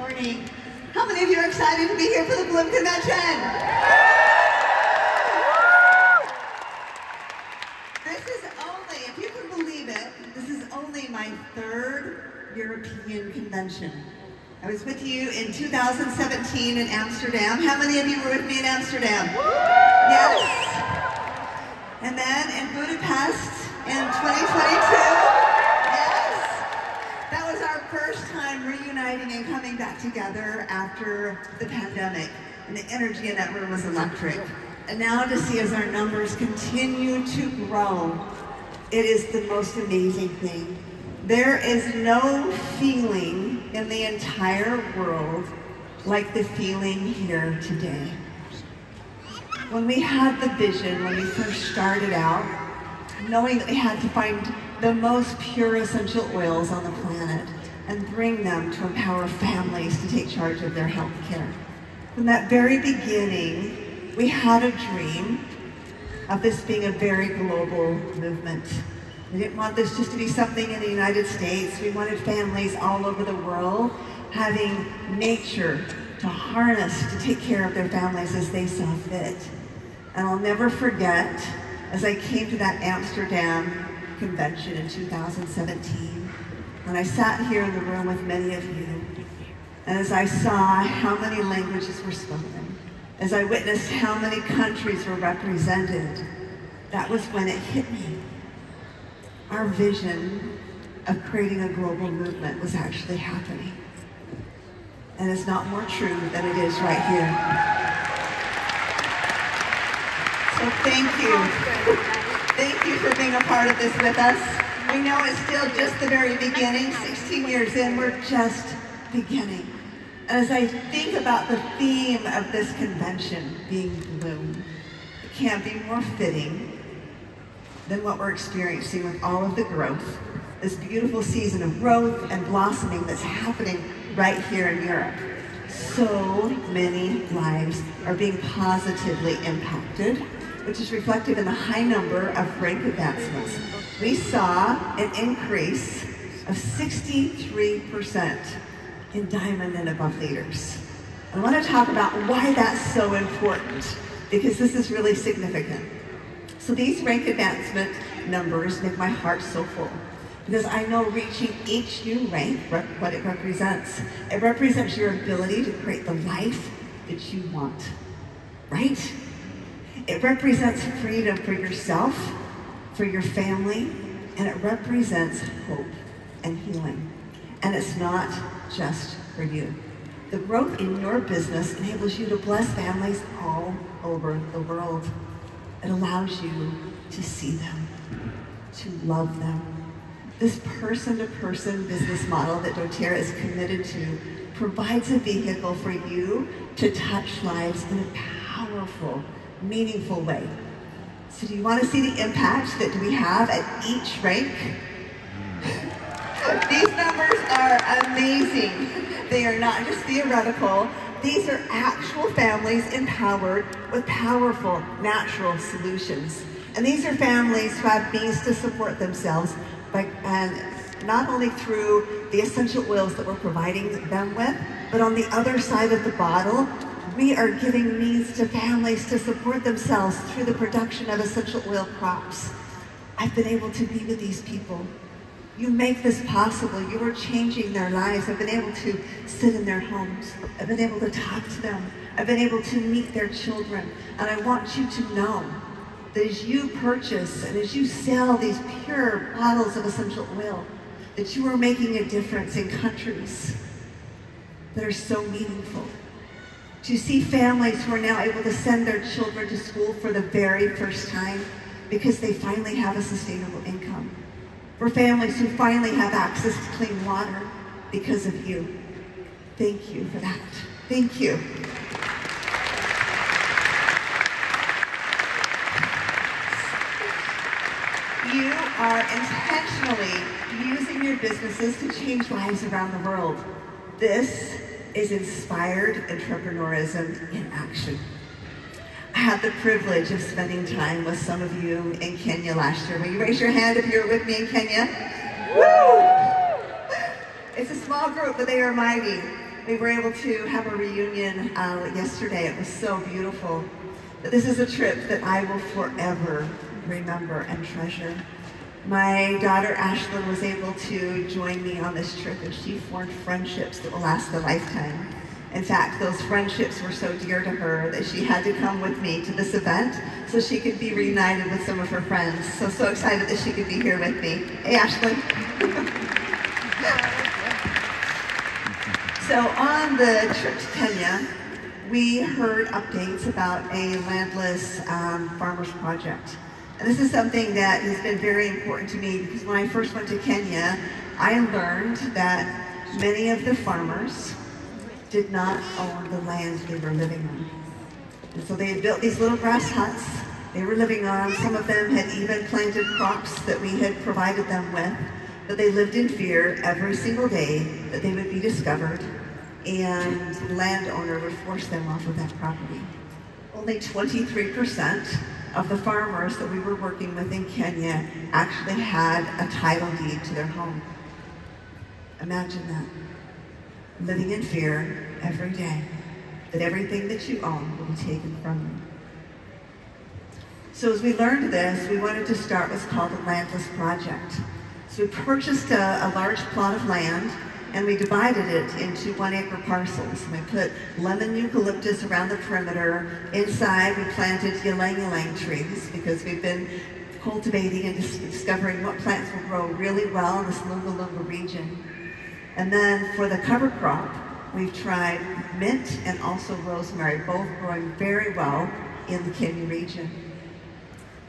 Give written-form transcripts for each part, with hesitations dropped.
morning. How many of you are excited to be here for the Bloom Convention? This is only, if you can believe it, this is only my third European convention. I was with you in 2017 in Amsterdam. How many of you were with me in Amsterdam? Yes. And then in Budapest in 2022. That was our first time reuniting and coming back together after the pandemic. And the energy in that room was electric. And now to see as our numbers continue to grow, it is the most amazing thing. There is no feeling in the entire world like the feeling here today. When we had the vision, when we first started out, knowing that we had to find the most pure essential oils on the planet and bring them to empower families to take charge of their health care. From that very beginning, we had a dream of this being a very global movement. We didn't want this just to be something in the United States. We wanted families all over the world having nature to harness to take care of their families as they saw fit. And I'll never forget, as I came to that Amsterdam convention in 2017, when I sat here in the room with many of you, and as I saw how many languages were spoken, as I witnessed how many countries were represented, that was when it hit me. Our vision of creating a global movement was actually happening. And it's not more true than it is right here. So thank you. Thank you for being a part of this with us. We know it's still just the very beginning. 16 years in, we're just beginning. And as I think about the theme of this convention being Bloom, it can't be more fitting than what we're experiencing with all of the growth, this beautiful season of growth and blossoming that's happening right here in Europe. So many lives are being positively impacted, which is reflected in the high number of rank advancements. We saw an increase of 63% in diamond and above leaders. I want to talk about why that's so important, because this is really significant. So these rank advancement numbers make my heart so full, because I know reaching each new rank, what it represents. It represents your ability to create the life that you want, right? It represents freedom for yourself, for your family, and it represents hope and healing. And it's not just for you. The growth in your business enables you to bless families all over the world. It allows you to see them, to love them. This person-to-person business model that doTERRA is committed to provides a vehicle for you to touch lives in a powerful, meaningful way. So do you want to see the impact that we have at each rank? These numbers are amazing. They are not just theoretical. These are actual families empowered with powerful natural solutions. And these are families who have means to support themselves and not only through the essential oils that we're providing them with, but on the other side of the bottle, we are giving means to families to support themselves through the production of essential oil crops. I've been able to be with these people. You make this possible. You are changing their lives. I've been able to sit in their homes. I've been able to talk to them. I've been able to meet their children. And I want you to know that as you purchase and as you sell these pure bottles of essential oil, that you are making a difference in countries that are so meaningful. To see families who are now able to send their children to school for the very first time because they finally have a sustainable income. For families who finally have access to clean water because of you. Thank you for that. Thank you. You are intentionally using your businesses to change lives around the world. This is inspired entrepreneurism in action. I had the privilege of spending time with some of you in Kenya last year. Will you raise your hand if you're with me in Kenya? Woo! It's a small group, but they are mighty. we were able to have a reunion yesterday. It was so beautiful. But this is a trip that I will forever remember and treasure. My daughter Ashlyn was able to join me on this trip, and she formed friendships that will last a lifetime. In fact, those friendships were so dear to her that she had to come with me to this event so she could be reunited with some of her friends. So excited that she could be here with me. Hey, Ashlyn. So on the trip to Kenya, we heard updates about a landless farmers project. And this is something that has been very important to me because when I first went to Kenya, I learned that many of the farmers did not own the land they were living on. And so they had built these little grass huts they were living on. Some of them had even planted crops that we had provided them with, but they lived in fear every single day that they would be discovered and the landowner would force them off of that property. Only 23% of the farmers that we were working with in Kenya actually had a title deed to their home. Imagine that. Living in fear every day that everything that you own will be taken from you. So as we learned this, we wanted to start what's called a landless project. So we purchased a large plot of land and we divided it into 1-acre parcels. And we put lemon eucalyptus around the perimeter. Inside we planted ylang-ylang trees because we've been cultivating and discovering what plants will grow really well in this Lunga-Lunga region. And then for the cover crop, we've tried mint and also rosemary, both growing very well in the Kenya region.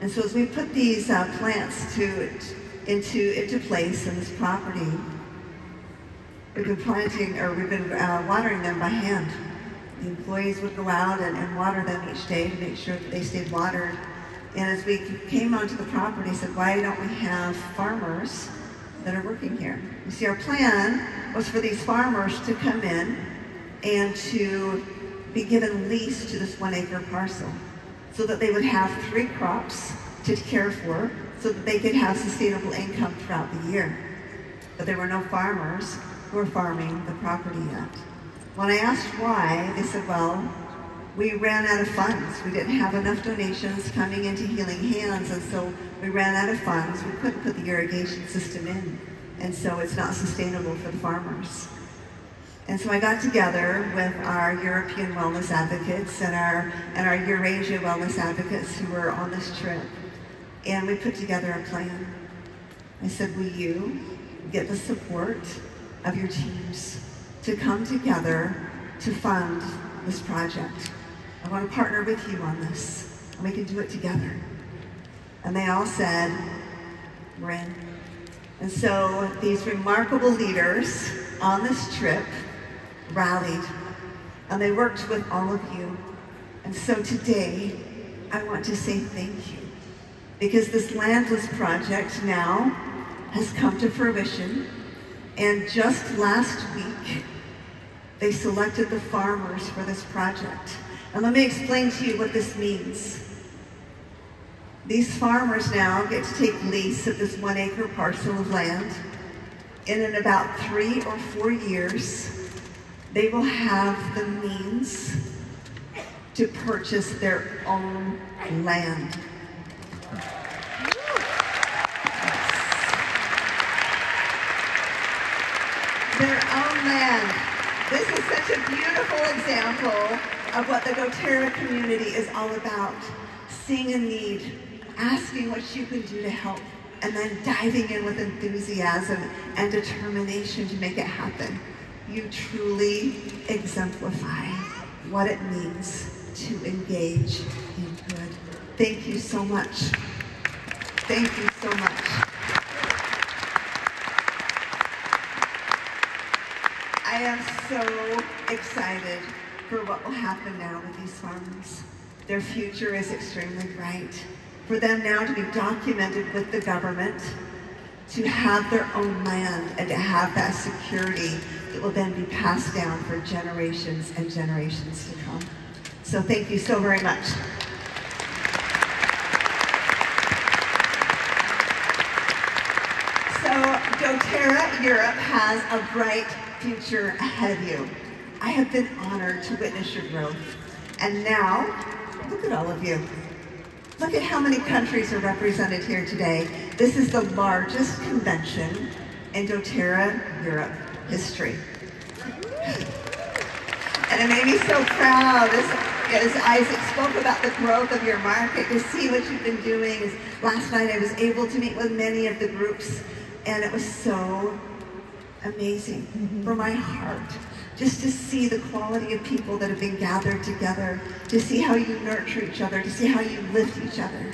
And so as we put these plants into place in this property, we've been watering them by hand. The employees would go out and water them each day to make sure that they stayed watered. And as we came onto the property, I said, why don't we have farmers that are working here? You see, our plan was for these farmers to come in and to be given lease to this 1-acre parcel so that they would have 3 crops to care for so that they could have sustainable income throughout the year. But there were no farmers who were farming the property yet. When I asked why, they said, well, we ran out of funds. We didn't have enough donations coming into Healing Hands, and so we ran out of funds. We couldn't put the irrigation system in, and so it's not sustainable for the farmers. And so I got together with our European wellness advocates and our Eurasia wellness advocates who were on this trip, and we put together a plan. I said, will you get the support of your teams to come together to fund this project? I want to partner with you on this, and we can do it together. And they all said, we're in. And so these remarkable leaders on this trip rallied, and they worked with all of you. And so today, I want to say thank you, because this landless project now has come to fruition, and just last week, they selected the farmers for this project. And let me explain to you what this means. These farmers now get to take lease of this 1-acre parcel of land, and in about 3 or 4 years, they will have the means to purchase their own land. Their own land. This is such a beautiful example of what the doTERRA community is all about. Seeing a need, asking what you can do to help, and then diving in with enthusiasm and determination to make it happen. You truly exemplify what it means to engage in good. Thank you so much. Thank you so much. I am so excited for what will happen now with these farmers. Their future is extremely bright. For them now to be documented with the government, to have their own land, and to have that security that will then be passed down for generations and generations to come. So thank you so very much. So doTERRA Europe has a bright future ahead of you. I have been honored to witness your growth. And now, look at all of you. Look at how many countries are represented here today. This is the largest convention in doTERRA Europe history. And it made me so proud as Isaac spoke about the growth of your market, to see what you've been doing. Last night I was able to meet with many of the groups, and it was so amazing for my heart, just to see the quality of people that have been gathered together, to see how you nurture each other, to see how you lift each other.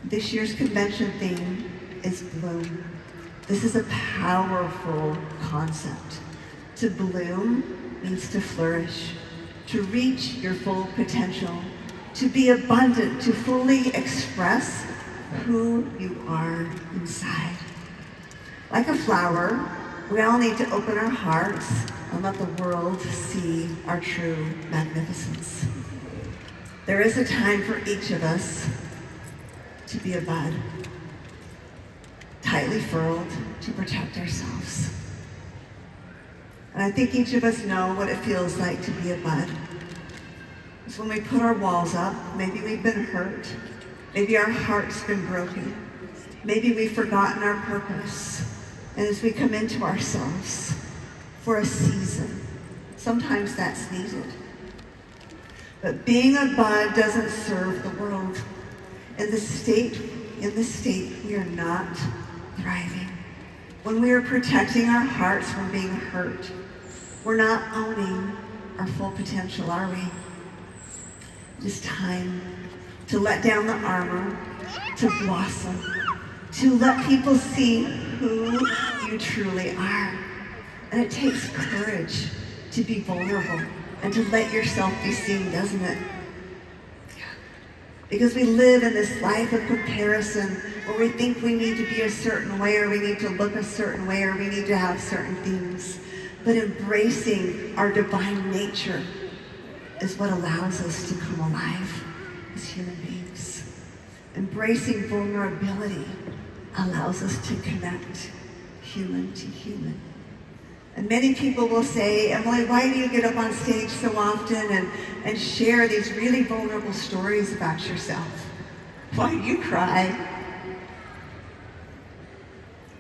This year's convention theme is bloom. This is a powerful concept. To bloom means to flourish, to reach your full potential, to be abundant, to fully express who you are inside. Like a flower, we all need to open our hearts and let the world see our true magnificence. There is a time for each of us to be a bud, tightly furled to protect ourselves. And I think each of us know what it feels like to be a bud. It's when we put our walls up, maybe we've been hurt, maybe our heart's been broken, maybe we've forgotten our purpose. And as we come into ourselves for a season, sometimes that's needed. But being a bud doesn't serve the world. In the state we are not thriving. When we are protecting our hearts from being hurt, we're not owning our full potential, are we? It's time to let down the armor, to blossom, to let people see who you truly are. And it takes courage to be vulnerable and to let yourself be seen, doesn't it? Because we live in this life of comparison where we think we need to be a certain way, or we need to look a certain way, or we need to have certain things. But embracing our divine nature is what allows us to come alive as human beings. Embracing vulnerability allows us to connect human to human. And many people will say, Emily, why do you get up on stage so often and share these really vulnerable stories about yourself? Why do you cry?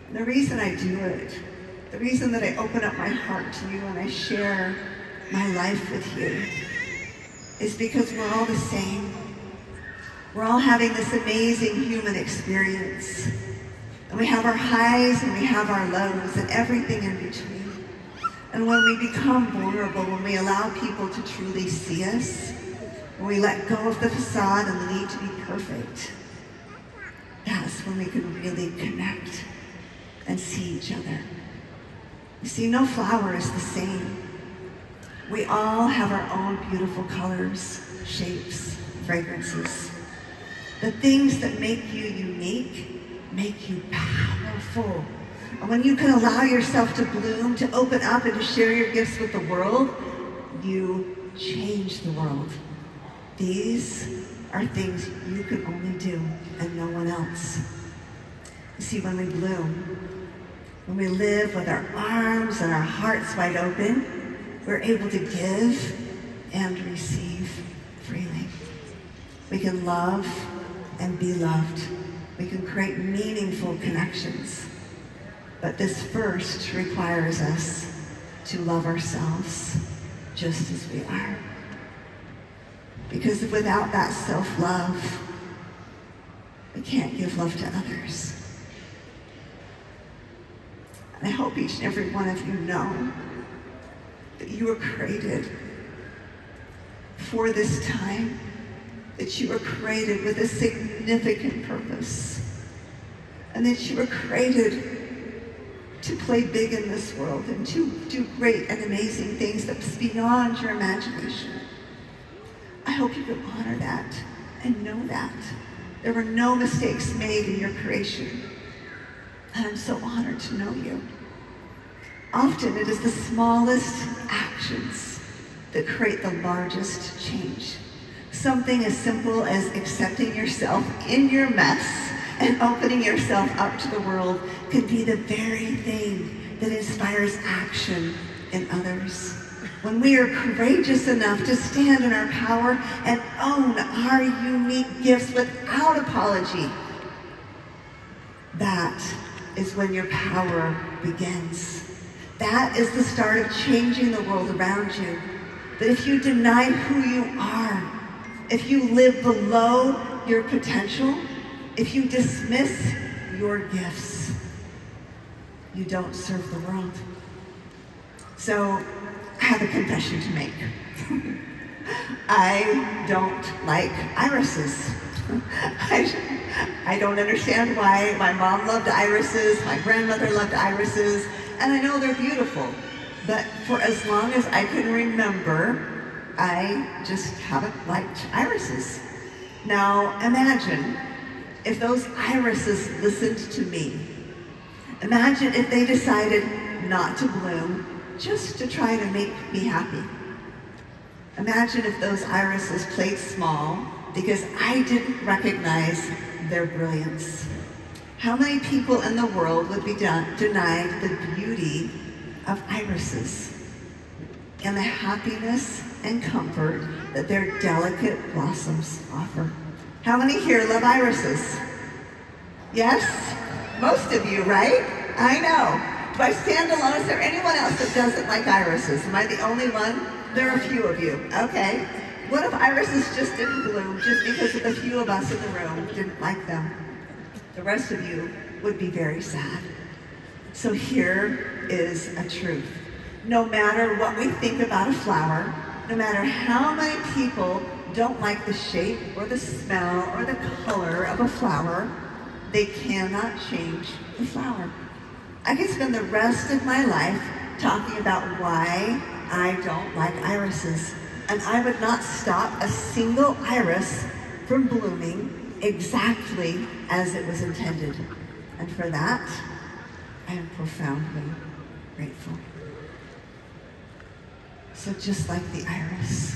And the reason I do it, the reason that I open up my heart to you and I share my life with you, is because we're all the same. We're all having this amazing human experience. And we have our highs and we have our lows and everything in between. And when we become vulnerable, when we allow people to truly see us, when we let go of the facade and the need to be perfect, that's when we can really connect and see each other. You see, no flower is the same. We all have our own beautiful colors, shapes, fragrances. The things that make you unique make you powerful. And when you can allow yourself to bloom, to open up and to share your gifts with the world, you change the world. These are things you can only do and no one else. You see, when we bloom, when we live with our arms and our hearts wide open, we're able to give and receive freely. We can love and be loved. We can create meaningful connections. But this first requires us to love ourselves just as we are. Because without that self-love, we can't give love to others. And I hope each and every one of you know that you were created for this time, that you were created with a significant purpose, and that you were created to play big in this world and to do great and amazing things that's beyond your imagination. I hope you can honor that and know that. There were no mistakes made in your creation. And I'm so honored to know you. Often it is the smallest actions that create the largest change. Something as simple as accepting yourself in your mess and opening yourself up to the world can be the very thing that inspires action in others. when we are courageous enough to stand in our power and own our unique gifts without apology, that is when your power begins. That is the start of changing the world around you. But if you deny who you are, if you live below your potential, if you dismiss your gifts, you don't serve the world. So I have a confession to make. I don't like irises. I don't understand why. My mom loved irises, my grandmother loved irises, and I know they're beautiful. But for as long as I can remember, I just haven't liked irises. Now imagine if those irises listened to me. Imagine if they decided not to bloom just to try to make me happy. Imagine if those irises played small because I didn't recognize their brilliance. How many people in the world would be denied the beauty of irises and the happiness and comfort that their delicate blossoms offer? How many here love irises? Yes? Most of you, right? I know. Do I stand alone? Is there anyone else that doesn't like irises? Am I the only one? There are a few of you. Okay. What if irises just didn't bloom just because of the few of us in the room didn't like them? The rest of you would be very sad. So here is a truth. No matter what we think about a flower, no matter how many people don't like the shape or the smell or the color of a flower, they cannot change the flower. I could spend the rest of my life talking about why I don't like irises, and I would not stop a single iris from blooming exactly as it was intended. And for that, I am profoundly grateful. So just like the iris,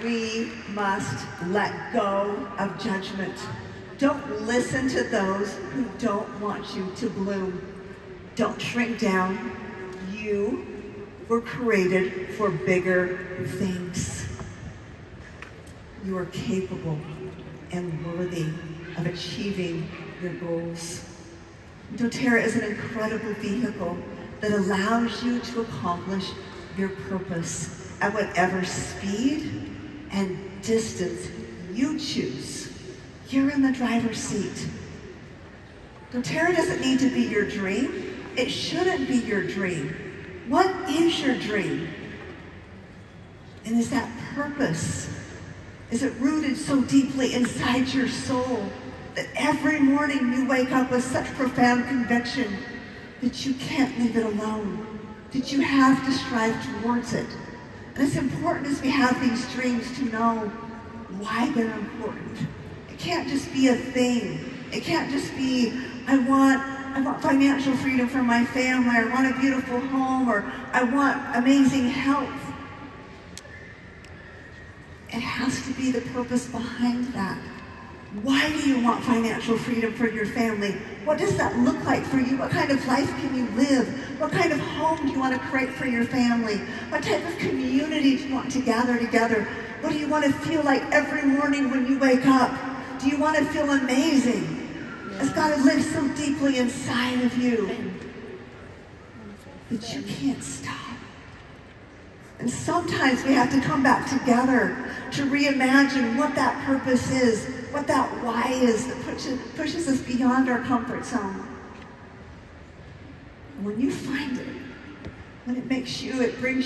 we must let go of judgment. Don't listen to those who don't want you to bloom. Don't shrink down. You were created for bigger things. You are capable and worthy of achieving your goals. doTERRA is an incredible vehicle that allows you to accomplish your purpose at whatever speed and distance you choose. You're in the driver's seat. doTERRA doesn't need to be your dream. It shouldn't be your dream. What is your dream? And is that purpose? Is it rooted so deeply inside your soul that every morning you wake up with such profound conviction that you can't leave it alone, that you have to strive towards it? And it's important as we have these dreams to know why they're important. It can't just be a thing. It can't just be, I want financial freedom for my family, I want a beautiful home, or I want amazing health. It has to be the purpose behind that. Why do you want financial freedom for your family? What does that look like for you? What kind of life can you live? What kind of home do you want to create for your family? What type of community do you want to gather together? What do you want to feel like every morning when you wake up? Do you want to feel amazing? It's got to live so deeply inside of you that you can't stop. And sometimes we have to come back together to reimagine what that purpose is, what that why is that pushes us beyond our comfort zone. And when you find it, when it brings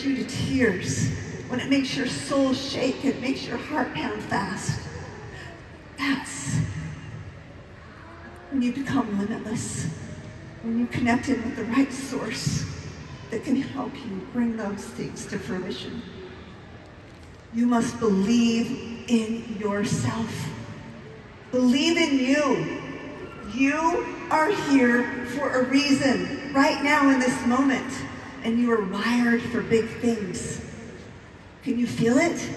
you to tears, when it makes your soul shake, it makes your heart pound fast, that's when you become limitless, when you connect in with the right source that can help you bring those things to fruition. You must believe in yourself. Believe in you. You are here for a reason, right now in this moment, and you are wired for big things. Can you feel it?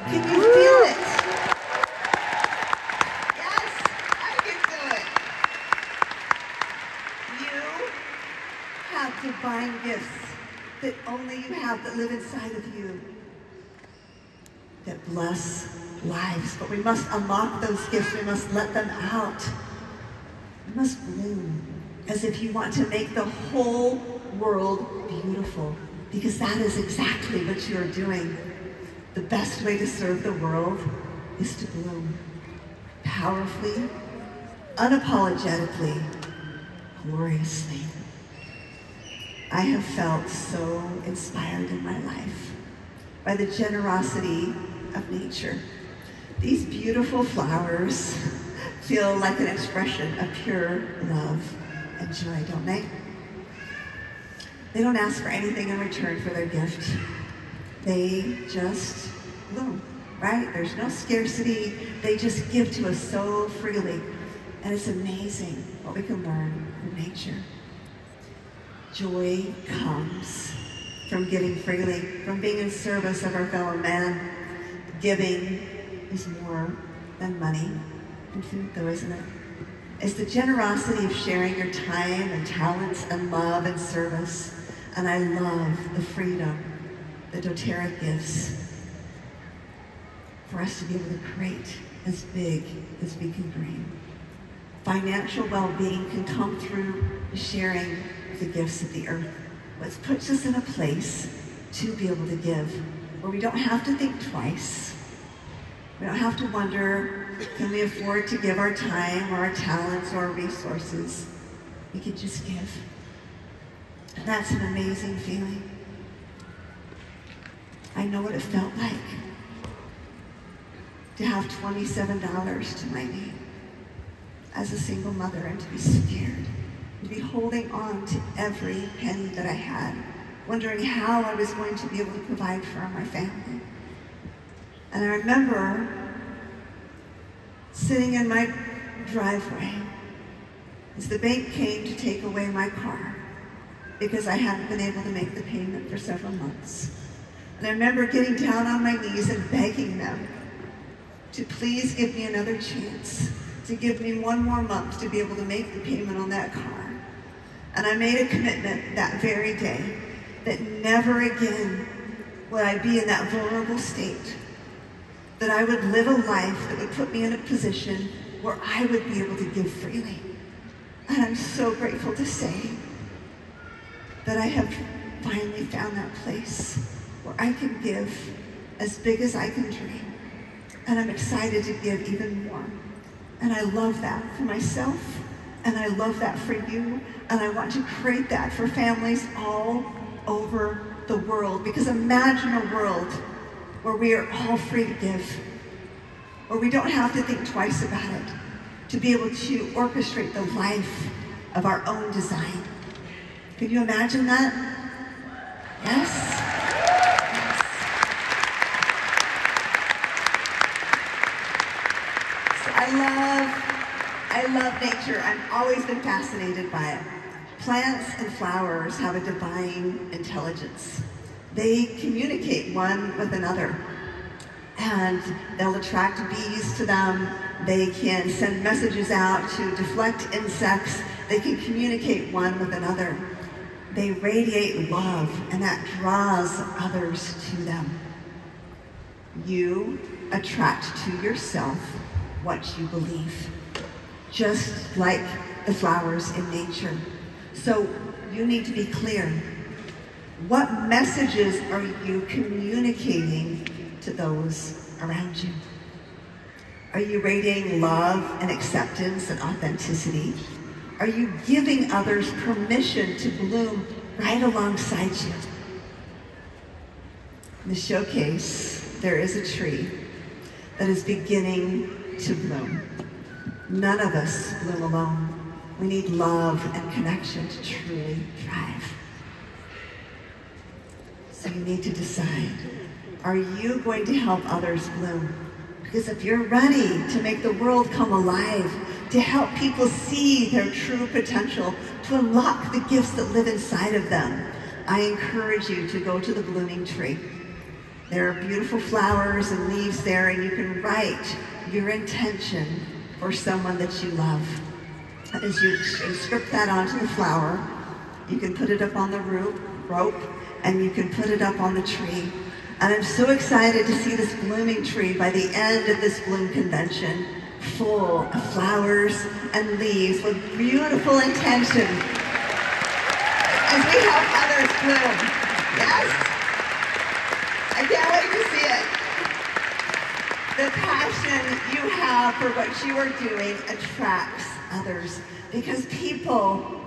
Can you feel it? Yes, I can feel it. You have divine gifts that only you have, that live inside of you, that bless lives. But we must unlock those gifts. We must let them out. You must bloom as if you want to make the whole world beautiful, because that is exactly what you're doing. The best way to serve the world is to bloom powerfully, unapologetically, gloriously. I have felt so inspired in my life by the generosity of nature. These beautiful flowers feel like an expression of pure love and joy, don't they? They don't ask for anything in return for their gift. They just bloom, right? There's no scarcity. They just give to us so freely. And it's amazing what we can learn from nature. Joy comes from giving freely, from being in service of our fellow man. Giving is more than money and food, though, isn't it? It's the generosity of sharing your time and talents and love and service. And I love the freedom that doTERRA gives for us to be able to create as big as we can dream. Financial well-being can come through sharing the gifts of the earth, which puts us in a place to be able to give, where we don't have to think twice. We don't have to wonder, can we afford to give our time or our talents or our resources? We can just give. And that's an amazing feeling. I know what it felt like to have $27 to my name as a single mother, and to be scared, to be holding on to every penny that I had, wondering how I was going to be able to provide for my family. And I remember sitting in my driveway as the bank came to take away my car because I hadn't been able to make the payment for several months. And I remember getting down on my knees and begging them to please give me another chance, to give me one more month to be able to make the payment on that car. And I made a commitment that very day that never again would I be in that vulnerable state, that I would live a life that would put me in a position where I would be able to give freely. And I'm so grateful to say that I have finally found that place where I can give as big as I can dream. And I'm excited to give even more. And I love that for myself, and I love that for you, and I want to create that for families all over the world. Because imagine a world where we are all free to give, where we don't have to think twice about it, to be able to orchestrate the life of our own design. Can you imagine that? Yes? I love nature. I've always been fascinated by it. Plants and flowers have a divine intelligence. They communicate one with another, and they'll attract bees to them. They can send messages out to deflect insects. They can communicate one with another. They radiate love, and that draws others to them. You attract to yourself what you believe, just like the flowers in nature. So you need to be clear. What messages are you communicating to those around you? Are you radiating love and acceptance and authenticity? Are you giving others permission to bloom right alongside you? In the showcase, there is a tree that is beginning to bloom. None of us bloom alone. We need love and connection to truly thrive. So you need to decide, are you going to help others bloom? Because if you're ready to make the world come alive, to help people see their true potential, to unlock the gifts that live inside of them, I encourage you to go to the blooming tree. There are beautiful flowers and leaves there, and you can write your intention for someone that you love. And as you script that onto the flower, you can put it up on the rope, and you can put it up on the tree. And I'm so excited to see this blooming tree by the end of this bloom convention, full of flowers and leaves with beautiful intention as we help others bloom. Yes? I can't wait to see it. The passion you have for what you are doing attracts others because people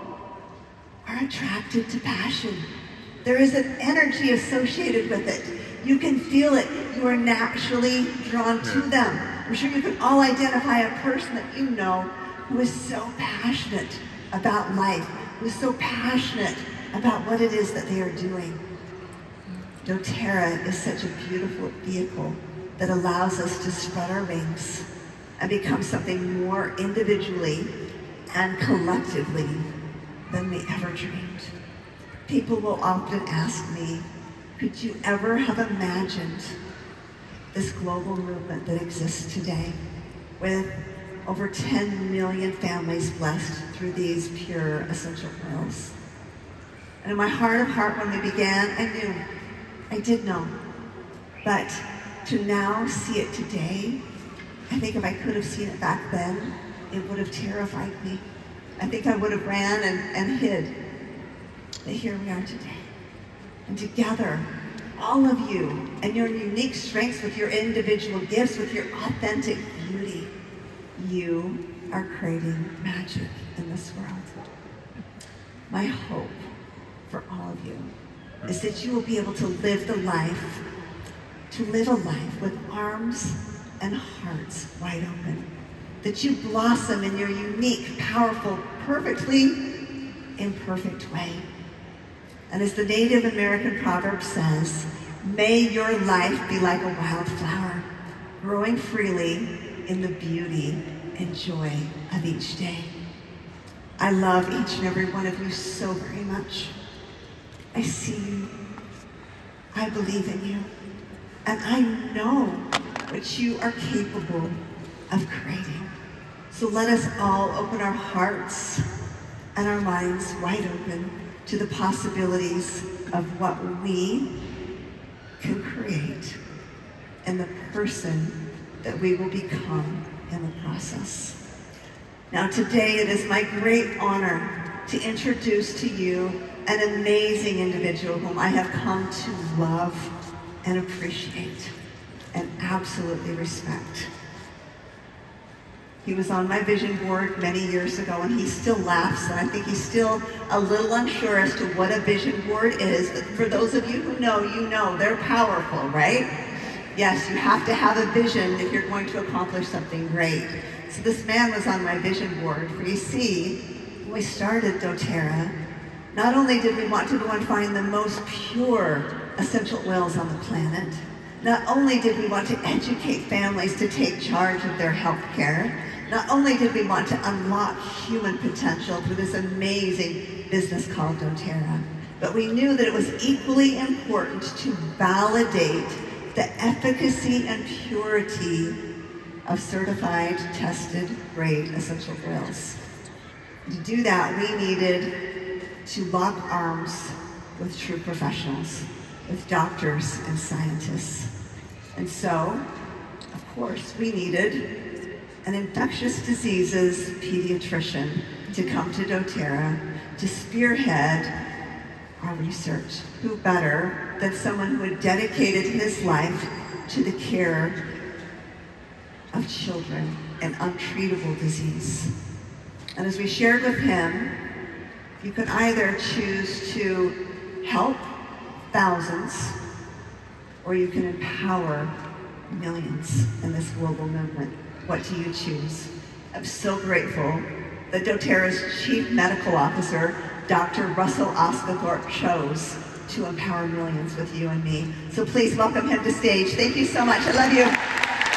are attracted to passion. There is an energy associated with it. You can feel it. You are naturally drawn to them. I'm sure you can all identify a person that you know who is so passionate about life, who is so passionate about what it is that they are doing. doTERRA is such a beautiful vehicle that allows us to spread our wings and become something more individually and collectively than we ever dreamed. People will often ask me, could you ever have imagined this global movement that exists today with over 10 million families blessed through these pure essential oils? And in my heart of heart, when we began, I did know. But to now see it today, I think if I could have seen it back then, it would have terrified me. I think I would have ran and hid. But here we are today. And together, all of you and your unique strengths with your individual gifts, with your authentic beauty, you are creating magic in this world. My hope for all of you is that you will be able to live a life with arms and hearts wide open. That you blossom in your unique, powerful, perfectly imperfect way. And as the Native American proverb says, may your life be like a wildflower, growing freely in the beauty and joy of each day. I love each and every one of you so very much. I see you. I believe in you. And I know what you are capable of creating. So let us all open our hearts and our minds wide open to the possibilities of what we can create and the person that we will become in the process. Now today it is my great honor to introduce to you an amazing individual whom I have come to love and appreciate and absolutely respect. He was on my vision board many years ago, and he still laughs, and I think he's still a little unsure as to what a vision board is. But for those of you who know, you know they're powerful, right? Yes, you have to have a vision if you're going to accomplish something great. So this man was on my vision board. For you see, when we started doTERRA, not only did we want to go and find the most pure essential oils on the planet, not only did we want to educate families to take charge of their health care, not only did we want to unlock human potential through this amazing business called doTERRA, but we knew that it was equally important to validate the efficacy and purity of certified, tested, grade essential oils. To do that, we needed to lock arms with true professionals, with doctors and scientists. And so, of course, we needed an infectious diseases pediatrician to come to doTERRA to spearhead our research. Who better than someone who had dedicated his life to the care of children and untreatable disease. And as we shared with him, you could either choose to help thousands, or you can empower millions in this global movement. What do you choose? I'm so grateful that doTERRA's Chief Medical Officer, Dr. Russell Osgathorpe, chose to empower millions with you and me. So please welcome him to stage. Thank you so much. I love you.